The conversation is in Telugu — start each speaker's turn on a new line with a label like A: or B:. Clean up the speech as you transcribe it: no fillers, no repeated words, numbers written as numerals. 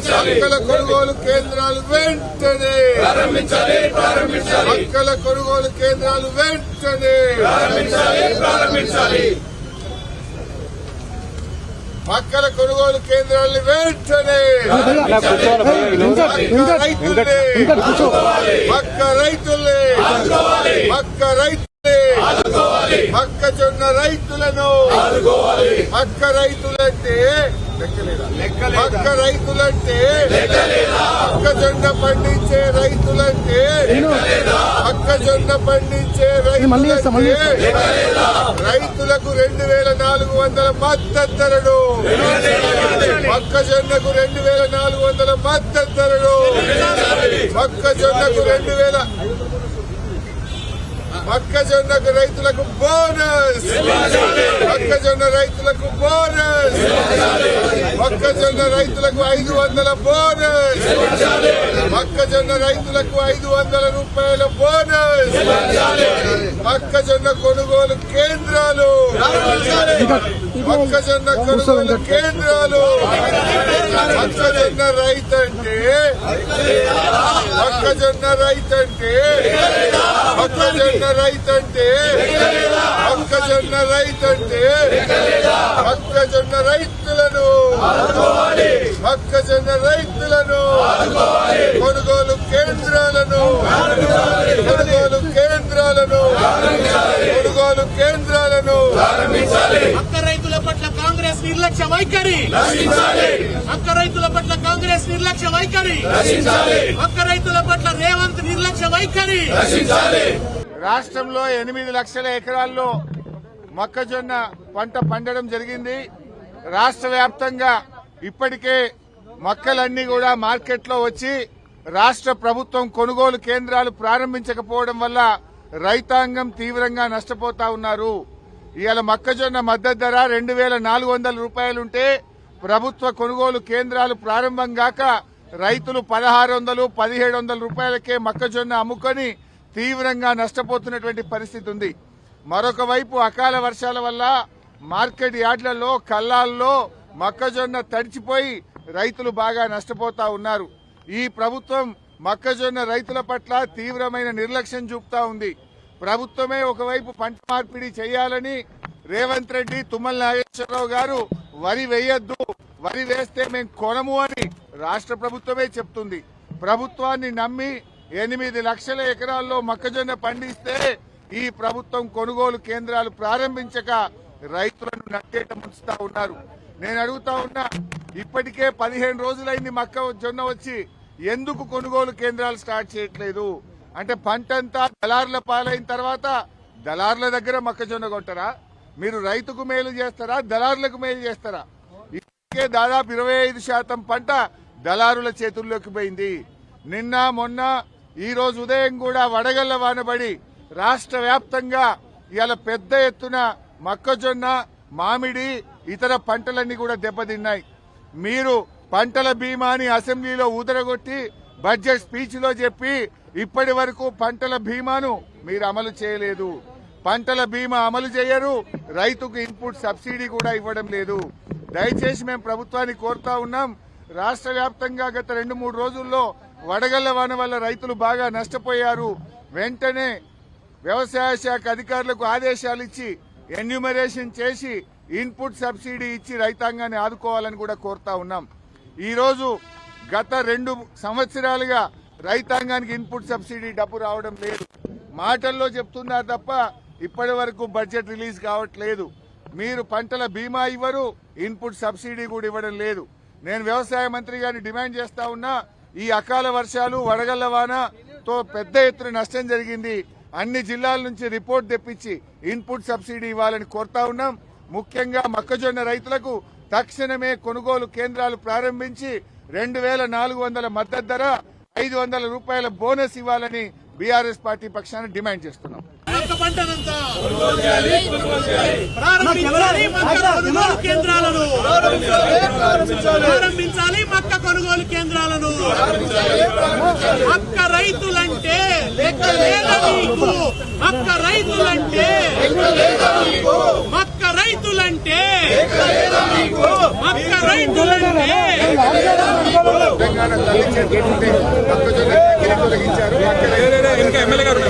A: మొక్కల కొనుగోలు కేంద్రాలు వెంటనే మొక్కల కొనుగోలు కేంద్రాలు వెంటనే మొక్కల కొనుగోలు కేంద్రాలు వెంటనే మొక్కజొన్న రైతులను మొక్క రైతులంటే మొక్కజొన్న పండించే రైతులంటే రైతులకు 2400 మద్దతు ధరలు మొక్కజొన్నకు 2400 మద్దతు ధరలు మొక్కజొన్నకు రైతులకు బోనస్ మొక్కజొన్న రైతులకు 500 బోనస్ మొక్కజొన్న రైతులకు 500 రూపాయల బోనస్ మొక్కజొన్న కొనుగోలు కేంద్రాలు మొక్కజొన్న రైతంటే మొక్కజొన్న రైతులను కొనుగోలు కేంద్రాలను
B: అక్క రైతుల పట్ల కాంగ్రెస్ నిర్లక్ష్య వైఖరి అక్క రైతుల పట్ల కాంగ్రెస్ నిర్లక్ష్య వైఖరి అక్క రైతుల పట్ల రేవంత్ నిర్లక్ష్య వైఖరి.
A: రాష్ట్రంలో 8 లక్షల ఎకరాల్లో మొక్కజొన్న పంట పండడం జరిగింది. రాష్ట్ర వ్యాప్తంగా ఇప్పటికే మొక్కలన్నీ కూడా మార్కెట్లో వచ్చి రాష్ట్ర ప్రభుత్వం కొనుగోలు కేంద్రాలు ప్రారంభించకపోవడం వల్ల రైతాంగం తీవ్రంగా నష్టపోతా ఉన్నారు. ఇవాళ మొక్కజొన్న మద్దతు ధర 2400 రూపాయలుంటే ప్రభుత్వ కొనుగోలు కేంద్రాలు ప్రారంభం కాక రైతులు 1600, 1700 రూపాయలకే మొక్కజొన్న అమ్ముకొని తీవ్రంగా నష్టపోతున్నటువంటి పరిస్థితి ఉంది. మరొక వైపు అకాల వర్షాల వల్ల మార్కెట్ యార్డ్లలో కల్లాల్లో మొక్కజొన్న తడిచిపోయి రైతులు బాగా నష్టపోతా ఉన్నారు. ఈ ప్రభుత్వం మొక్కజొన్న రైతుల పట్ల తీవ్రమైన నిర్లక్ష్యం చూపుతా ఉంది. ప్రభుత్వమే ఒకవైపు పంట మార్పిడి చేయాలని రేవంత్ రెడ్డి, తుమ్మల నాగేశ్వరరావు గారు వరి వేయొద్దు, వరి వేస్తే మేము కొనము అని రాష్ట్ర ప్రభుత్వమే చెప్తుంది. ప్రభుత్వాన్ని నమ్మి 8 లక్షల ఎకరాల్లో మొక్కజొన్న పండిస్తే ఈ ప్రభుత్వం కొనుగోలు కేంద్రాలు ప్రారంభించక రైతులను నట్టేట ముంచుతా ఉన్నారు. నేను అడుగుతా ఉన్నా, ఇప్పటికే 15 రోజులైంది మొక్కజొన్న వచ్చి, ఎందుకు కొనుగోలు కేంద్రాలు స్టార్ట్ చేయట్లేదు? అంటే పంటంతా దళారుల పాలైన తర్వాత దళారుల దగ్గర మొక్కజొన్న కొంటారా? మీరు రైతుకు మేలు చేస్తారా, దళారులకు మేలు చేస్తారా? ఇప్పటికే దాదాపు 25% పంట దళారుల చేతుల్లోకి పోయింది. నిన్న మొన్న ఈ రోజు ఉదయం కూడా వడగళ్ల వానబడి రాష్ట్ర వ్యాప్తంగా ఇవాళ పెద్ద ఎత్తున మొక్కజొన్న, మామిడి, ఇతర పంటలన్నీ కూడా దెబ్బతిన్నాయి. మీరు పంటల బీమాని అసెంబ్లీలో ఊదరగొట్టి బడ్జెట్ స్పీచ్ లో చెప్పి ఇప్పటి వరకు పంటల బీమాను మీరు అమలు చేయలేదు. పంటల బీమా అమలు చేయరు, రైతుకు ఇన్పుట్ సబ్సిడీ కూడా ఇవ్వడం లేదు. దయచేసి మేము ప్రభుత్వాన్ని కోరుతా ఉన్నాం, రాష్ట్ర వ్యాప్తంగా గత 2-3 రోజుల్లో వడగళ్ల వాన వల్ల రైతులు బాగా నష్టపోయారు. వెంటనే వ్యవసాయ శాఖ అధికారులకు ఆదేశాలు ఇచ్చి ఎన్యూమరేషన్ చేసి ఇన్పుట్ సబ్సిడీ ఇచ్చి రైతాంగాన్ని ఆదుకోవాలని కూడా కోరుతా ఉన్నాం. ఈ రోజు గత 2 సంవత్సరాలుగా రైతాంగానికి ఇన్పుట్ సబ్సిడీ డబ్బు రావడం లేదు. మాటల్లో చెప్తున్నారు తప్ప ఇప్పటి వరకు బడ్జెట్ రిలీజ్ కావట్లేదు. మీరు పంటల బీమా ఇవ్వరు, ఇన్పుట్ సబ్సిడీ కూడా ఇవ్వడం లేదు. నేను వ్యవసాయ మంత్రి గారిని డిమాండ్ చేస్తా ఉన్నా, ఈ అకాల వర్షాలు, వడగళ్ల వానతో పెద్ద ఎత్తున నష్టం జరిగింది. అన్ని జిల్లాల నుంచి రిపోర్ట్ తెప్పించి ఇన్పుట్ సబ్సిడీ ఇవ్వాలని కోరుతా ఉన్నాం. ముఖ్యంగా మొక్కజొన్న రైతులకు తక్షణమే కొనుగోలు కేంద్రాలు ప్రారంభించి 2400 మద్దతు ధర, 500 రూపాయల బోనస్ ఇవ్వాలని బీఆర్ఎస్ పార్టీ పక్షాన డిమాండ్ చేస్తున్నాం.
B: ప్రారంభించాలి మక్క కొనుగోలు కేంద్రాలను. మక్క రైతులంటే లెక్క లేదా మీకు? మక్క రైతులంటే మక్క రైతులంటే మక్క రైతులంటే
A: తరలించేటువంటి మొక్కజొన్న కంకిని తొలగించారు.
C: ఇంకా ఎమ్మెల్యే గారు